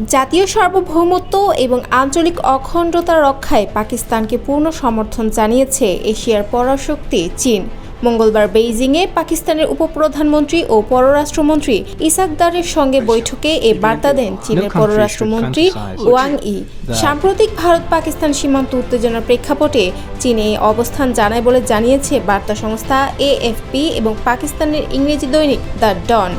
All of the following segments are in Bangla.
জাতীয় সার্বভৌমত্ব এবং আঞ্চলিক অখণ্ডতা রক্ষায় পাকিস্তানকে পূর্ণ সমর্থন জানিয়েছে এশিয়ার পরাশক্তি চীন। মঙ্গলবার বেইজিংয়ে পাকিস্তানের উপপ্রধানমন্ত্রী ও পররাষ্ট্রমন্ত্রী ইসাক দারের সঙ্গে বৈঠকে এ বার্তা দেন চীনের পররাষ্ট্রমন্ত্রী ওয়াং ই। সাম্প্রতিক ভারত-পাকিস্তান সীমান্ত উত্তেজনার প্রেক্ষাপটে চীন এই অবস্থান জানায় বলে জানিয়েছে বার্তা সংস্থা AFP এবং পাকিস্তানের ইংরেজি দৈনিক দ্য ডন।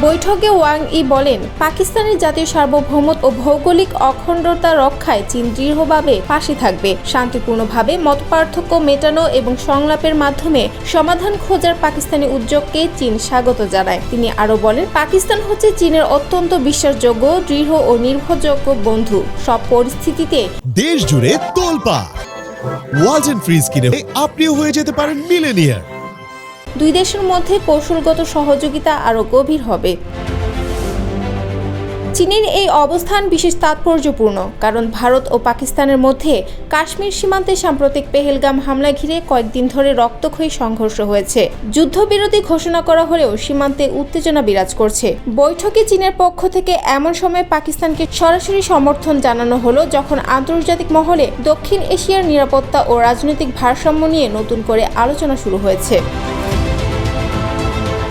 বৈঠকে ওয়াং ই বলেন, পাকিস্তানের জাতীয় সার্বভৌমত্ব ও ভৌগোলিক অখণ্ডতা রক্ষায় চীন দৃঢ়ভাবে পাশে থাকবে। শান্তিপূর্ণভাবে মতপার্থক্য মেটানো এবং সংলাপের মাধ্যমে সমাধান খোঁজার পাকিস্তানি উদ্যোগকে চীন স্বাগত জানায়। তিনি আরও বলেন, পাকিস্তান হচ্ছে চীনের অত্যন্ত বিশ্বাসযোগ্য, দৃঢ় ও নির্ভরযোগ্য বন্ধু। সব পরিস্থিতিতে দেশ জুড়ে তোলপাড়। ওয়ালটন ফ্রিজ কিনে আপনিও হয়ে যেতে পারেন মিলেনিয়ার। দুই দেশের মধ্যে কৌশলগত সহযোগিতা আরও গভীর হবে। চীনের এই অবস্থান বিশেষ তাৎপর্যপূর্ণ, কারণ ভারত ও পাকিস্তানের মধ্যে কাশ্মীর সীমান্তে সাম্প্রতিক পেহেলগাম হামলা ঘিরে কয়েকদিন ধরে রক্তক্ষয়ী সংঘর্ষ হয়েছে। যুদ্ধবিরতি ঘোষণা করা হলেও সীমান্তে উত্তেজনা বিরাজ করছে। বৈঠকে চীনের পক্ষ থেকে এমন সময় পাকিস্তানকে সরাসরি সমর্থন জানানো হলো যখন আন্তর্জাতিক মহলে দক্ষিণ এশিয়ার নিরাপত্তা ও রাজনৈতিক ভারসাম্য নিয়ে নতুন করে আলোচনা শুরু হয়েছে।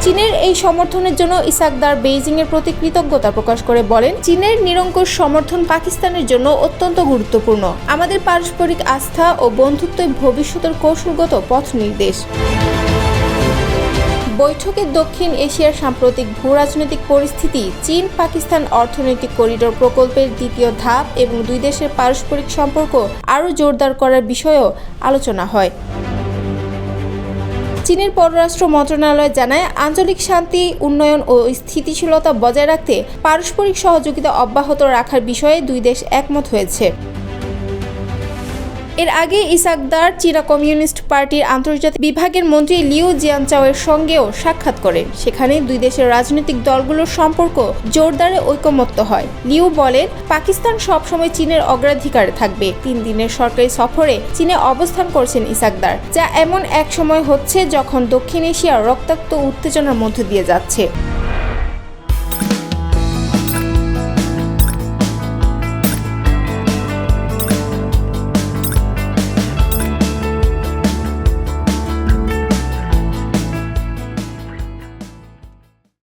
চীনের এই সমর্থনের জন্য ইসাক দার বেইজিংয়ের প্রতি কৃতজ্ঞতা প্রকাশ করে বলেন, চীনের নিরঙ্কুশ সমর্থন পাকিস্তানের জন্য অত্যন্ত গুরুত্বপূর্ণ। আমাদের পারস্পরিক আস্থা ও বন্ধুত্বই ভবিষ্যতের কৌশলগত পথ নির্দেশ। বৈঠকে দক্ষিণ এশিয়ার সাম্প্রতিক ভূরাজনৈতিক পরিস্থিতি, চীন পাকিস্তান অর্থনৈতিক করিডোর প্রকল্পের দ্বিতীয় ধাপ এবং দুই দেশের পারস্পরিক সম্পর্ক আরও জোরদার করার বিষয়েও আলোচনা হয়। চীনের পররাষ্ট্র মন্ত্রণালয় জানায়, আঞ্চলিক শান্তি, উন্নয়ন ও স্থিতিশীলতা বজায় রাখতে পারস্পরিক সহযোগিতা অব্যাহত রাখার বিষয়ে দুই দেশ একমত হয়েছে। এর আগে ইসাক দার চীনা কমিউনিস্ট পার্টির আন্তর্জাতিক বিভাগের মন্ত্রী লিউ জিয়ানচাওয়ের সঙ্গেও সাক্ষাৎ করেন। সেখানে দুই দেশের রাজনৈতিক দলগুলোর সম্পর্ক জোরদারে ঐকমত্য হয়। লিউ বলেন, পাকিস্তান সবসময় চীনের অগ্রাধিকারে থাকবে। 3 দিনের সরকারি সফরে চীনে অবস্থান করছেন ইসাক দার, যা এমন এক সময় হচ্ছে যখন দক্ষিণ এশিয়া রক্তাক্ত উত্তেজনার মধ্য দিয়ে যাচ্ছে।